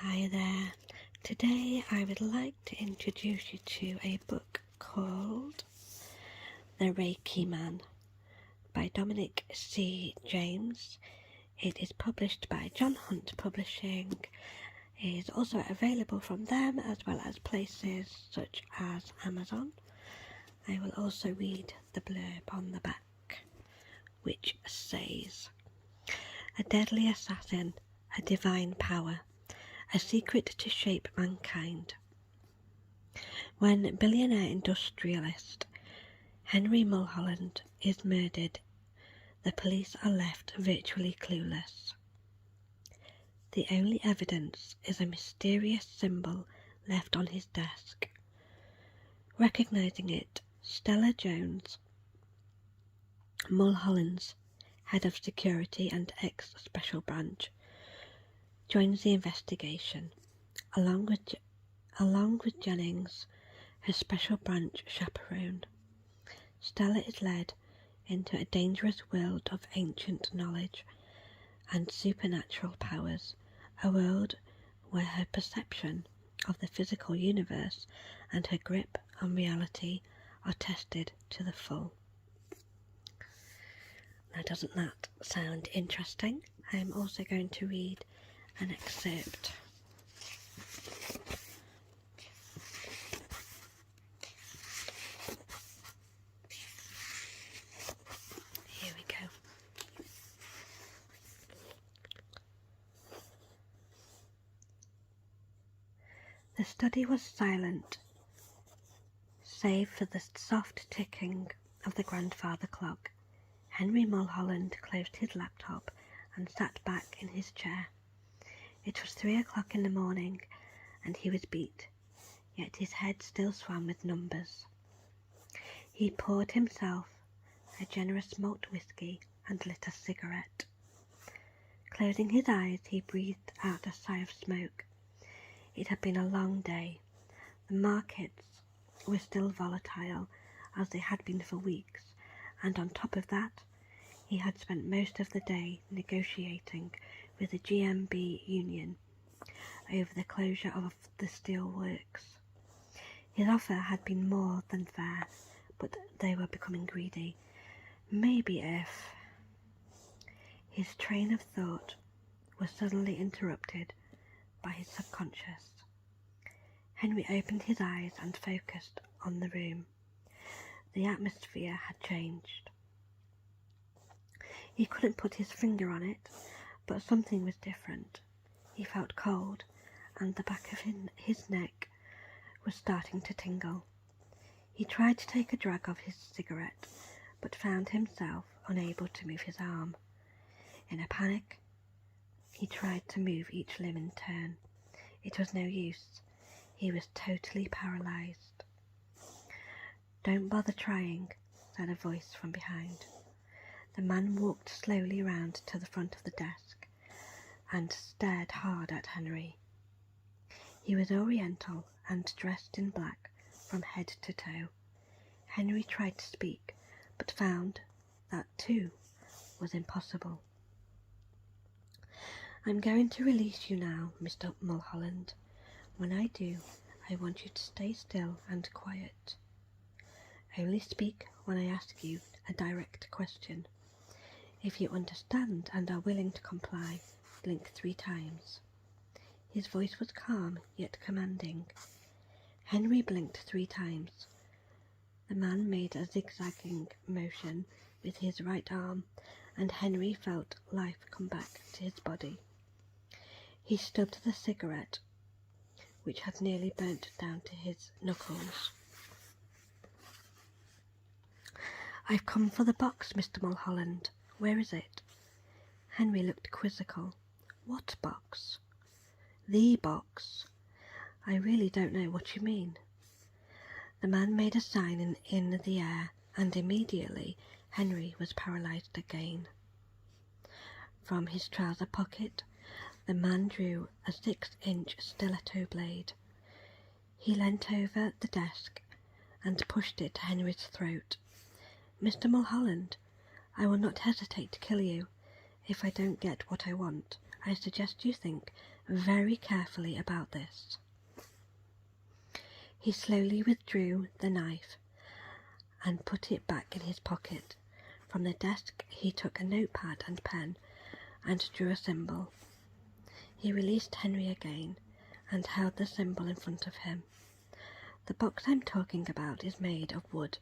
Hi there. Today I would like to introduce you to a book called The Reiki Man by Dominic C. James. It is published by John Hunt Publishing. It is also available from them as well as places such as Amazon. I will also read the blurb on the back, which says, "A deadly assassin, a divine power, a secret to shape mankind." When billionaire industrialist Henry Mulholland is murdered, the police are left virtually clueless. The only evidence is a mysterious symbol left on his desk. Recognizing it, Stella Jones, Mulhollands, head of security and ex-special branch, joins the investigation, along with Jennings, her special branch chaperone. Stella is led into a dangerous world of ancient knowledge and supernatural powers, a world where her perception of the physical universe and her grip on reality are tested to the full. Now, doesn't that sound interesting? I am also going to read an excerpt. Here we go. The study was silent, save for the soft ticking of the grandfather clock. Henry Mulholland closed his laptop and sat back in his chair. It was 3 o'clock in the morning, and he was beat, yet his head still swam with numbers. He poured himself a generous malt whisky and lit a cigarette. Closing his eyes, he breathed out a sigh of smoke. It had been a long day. The markets were still volatile, as they had been for weeks, and on top of that, he had spent most of the day negotiating with the GMB union over the closure of the steel works. His offer had been more than fair, but they were becoming greedy. Maybe if... His train of thought was suddenly interrupted by his subconscious. Henry opened his eyes and focused on the room. The atmosphere had changed. He couldn't put his finger on it, but something was different. He felt cold, and the back of his neck was starting to tingle. He tried to take a drag of his cigarette, but found himself unable to move his arm. In a panic, he tried to move each limb in turn. It was no use. He was totally paralyzed. "Don't bother trying," said a voice from behind. The man walked slowly round to the front of the desk and stared hard at Henry. He was oriental and dressed in black from head to toe. Henry tried to speak, but found that too was impossible. "I'm going to release you now, Mr. Mulholland. When I do, I want you to stay still and quiet. Only speak when I ask you a direct question. If you understand and are willing to comply, blink 3 times. His voice was calm yet commanding. Henry blinked 3 times. The man made a zigzagging motion with his right arm, and Henry felt life come back to his body. He stubbed the cigarette, which had nearly burnt down to his knuckles. "I've come for the box, Mr. Mulholland. Where is it?" Henry looked quizzical. "What box?" "The box. I really don't know what you mean." The man made a sign in the air, and immediately Henry was paralyzed again. From his trouser pocket, the man drew a 6-inch stiletto blade. He leant over the desk and pushed it to Henry's throat. "Mr. Mulholland, I will not hesitate to kill you if I don't get what I want. I suggest you think very carefully about this. He slowly withdrew the knife and put it back in his pocket. From the desk he took a notepad and pen and drew a symbol. He released Henry again and held the symbol in front of him. The box I'm talking about is made of wood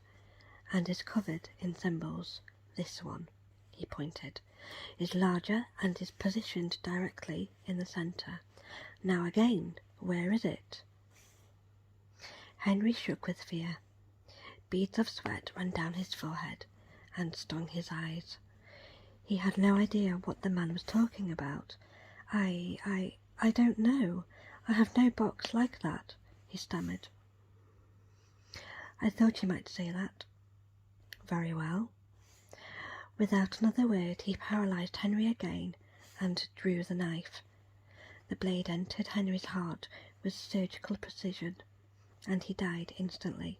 and is covered in symbols. This one, he pointed, is larger and is positioned directly in the centre. Now again, where is it? Henry shook with fear. Beads of sweat ran down his forehead and stung his eyes. He had no idea what the man was talking about. I don't know. I have no box like that, he stammered. I thought you might say that. Very well. Without another word, he paralysed Henry again and drew the knife. The blade entered Henry's heart with surgical precision, and he died instantly,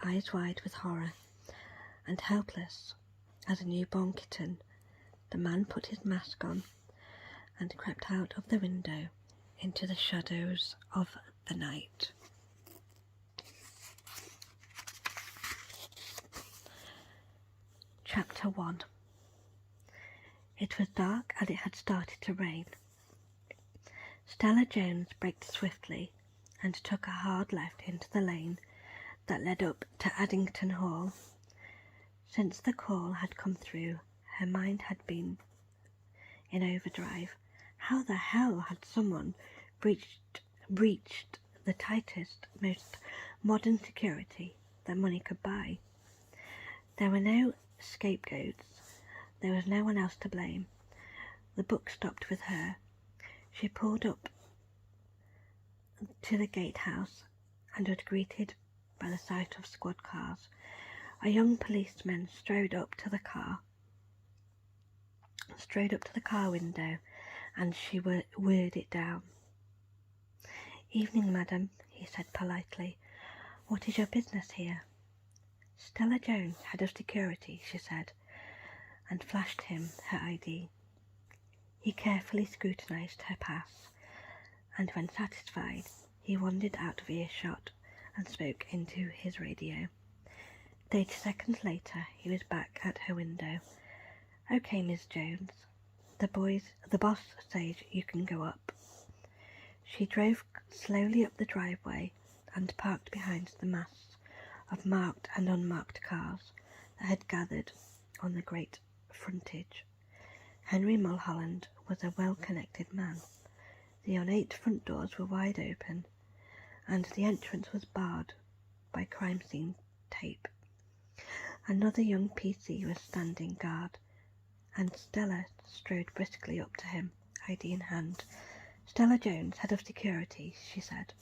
eyes wide with horror, and helpless as a newborn kitten. The man put his mask on and crept out of the window into the shadows of the night. Chapter 1. It was dark and it had started to rain. Stella Jones braked swiftly and took a hard left into the lane that led up to Addington Hall. Since the call had come through, her mind had been in overdrive. How the hell had someone breached the tightest, most modern security that money could buy? There were no scapegoats. There was no one else to blame. The book stopped with her. She pulled up to the gatehouse and was greeted by the sight of squad cars. A young policeman strode up to the car window, and she whirred it down. Evening, madam, he said politely. What is your business here? Stella Jones, head of security, she said, and flashed him her ID. He carefully scrutinised her pass, and when satisfied, he wandered out of earshot and spoke into his radio. 30 seconds later, he was back at her window. Okay, Miss Jones. The boss says you can go up. She drove slowly up the driveway and parked behind the mass of marked and unmarked cars that had gathered on the great frontage. Henry Mulholland was a well-connected man. The ornate front doors were wide open, and the entrance was barred by crime scene tape. Another young PC was standing guard, and Stella strode briskly up to him, ID in hand. Stella Jones, head of security, she said.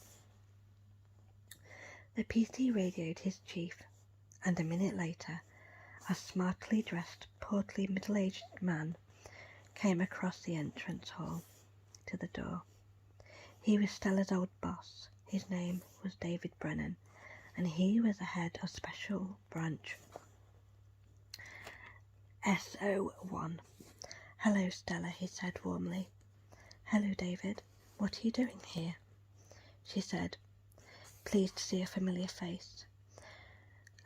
The PC radioed his chief, and a minute later, a smartly dressed, portly, middle-aged man came across the entrance hall to the door. He was Stella's old boss. His name was David Brennan, and he was the head of Special Branch SO1. Hello, Stella, he said warmly. Hello, David. What are you doing here? She said, pleased to see a familiar face.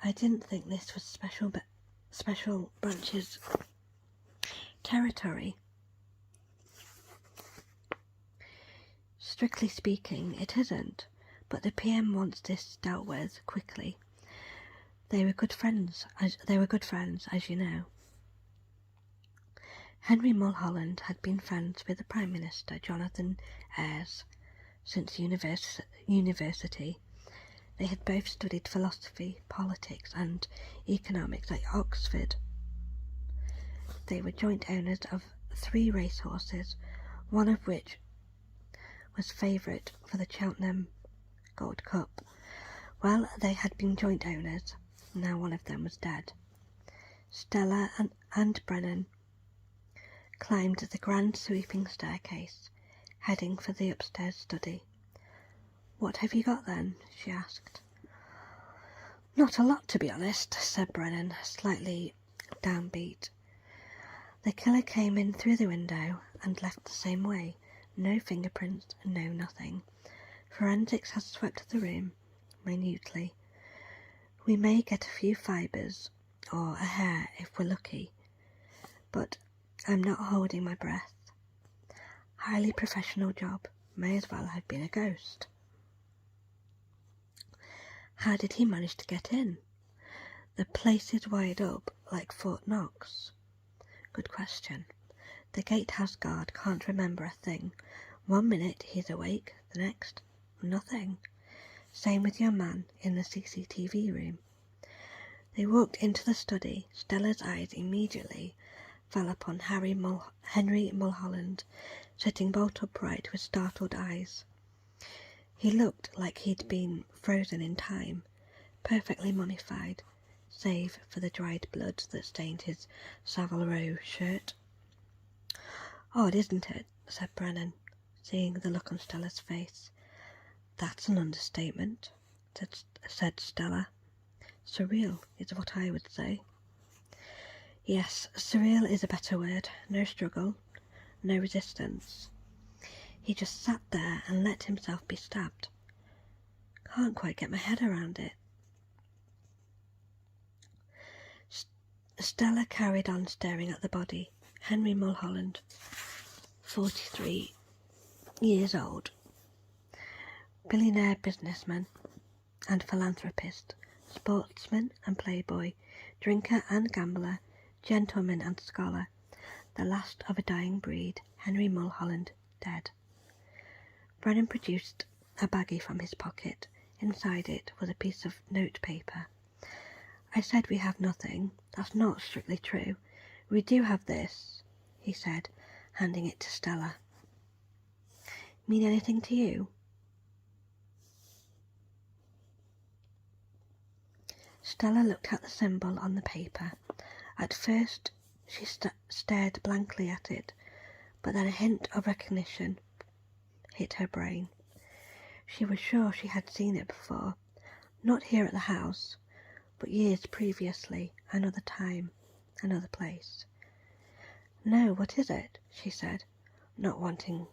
I didn't think this was Special Branch's territory. Strictly speaking, it isn't, but the PM wants this dealt with quickly. They were good friends, as you know. Henry Mulholland had been friends with the Prime Minister, Jonathan Ayres, since university. They had both studied philosophy, politics and economics at Oxford. They were joint owners of 3 racehorses, one of which was favourite for the Cheltenham Gold Cup. Well, they had been joint owners. Now one of them was dead. Stella and Brennan climbed the grand sweeping staircase, heading for the upstairs study. What have you got then? She asked. Not a lot, to be honest, said Brennan, slightly downbeat. The killer came in through the window and left the same way, No fingerprints, no nothing. Forensics has swept the room minutely. We may get a few fibres, or a hair if we're lucky, but I'm not holding my breath. Highly professional job, may as well have been a ghost. How did he manage to get in? The place is wired up like Fort Knox. Good question. The gatehouse guard can't remember a thing. 1 minute he's awake, the next, nothing. Same with your man in the CCTV room. They walked into the study. Stella's eyes immediately fell upon Henry Mulholland, sitting bolt upright with startled eyes. He looked like he'd been frozen in time, perfectly mummified, save for the dried blood that stained his Savile Row shirt. Odd, isn't it? Said Brennan, seeing the look on Stella's face. That's an understatement, said Stella. Surreal is what I would say. Yes, surreal is a better word. No struggle, no resistance. He just sat there and let himself be stabbed. Can't quite get my head around it. Stella carried on staring at the body. Henry Mulholland, 43 years old. Billionaire businessman and philanthropist, sportsman and playboy, drinker and gambler, gentleman and scholar, the last of a dying breed, Henry Mulholland, dead. Brennan produced a baggie from his pocket. Inside it was a piece of notepaper. I said we have nothing. That's not strictly true. We do have this, he said, handing it to Stella. Mean anything to you? Stella looked at the symbol on the paper. At first she stared blankly at it, but then a hint of recognition hit her brain. She was sure she had seen it before, not here at the house, but years previously, another time, another place. No, what is it? She said, not wanting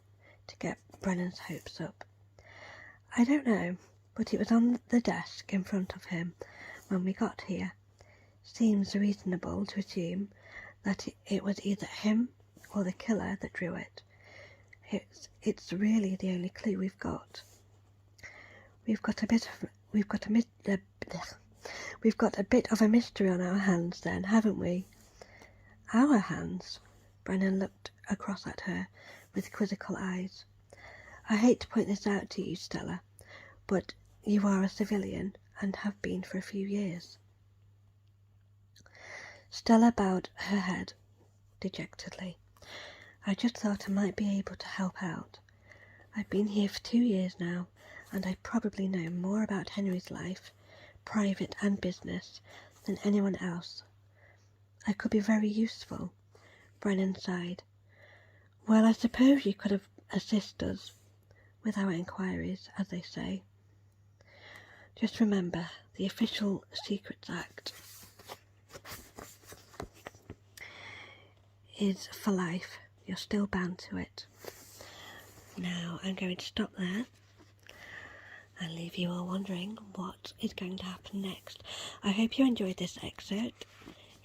to get Brennan's hopes up. I don't know, but it was on the desk in front of him when we got here. Seems reasonable to assume that it was either him or the killer that drew it. It's really the only clue we've got. We've got a bit of a mystery on our hands then, haven't we? Our hands? Brennan looked across at her with quizzical eyes. I hate to point this out to you, Stella, but you are a civilian and have been for a few years. Stella bowed her head dejectedly. I just thought I might be able to help out. I've been here for 2 years now, and I probably know more about Henry's life, private and business, than anyone else. I could be very useful. Brennan sighed. Well, I suppose you could have assisted us with our inquiries, as they say. Just remember, the Official Secrets Act is for life. You're still bound to it. Now I'm going to stop there and leave you all wondering what is going to happen next. I hope you enjoyed this excerpt.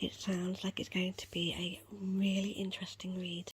It sounds like it's going to be a really interesting read.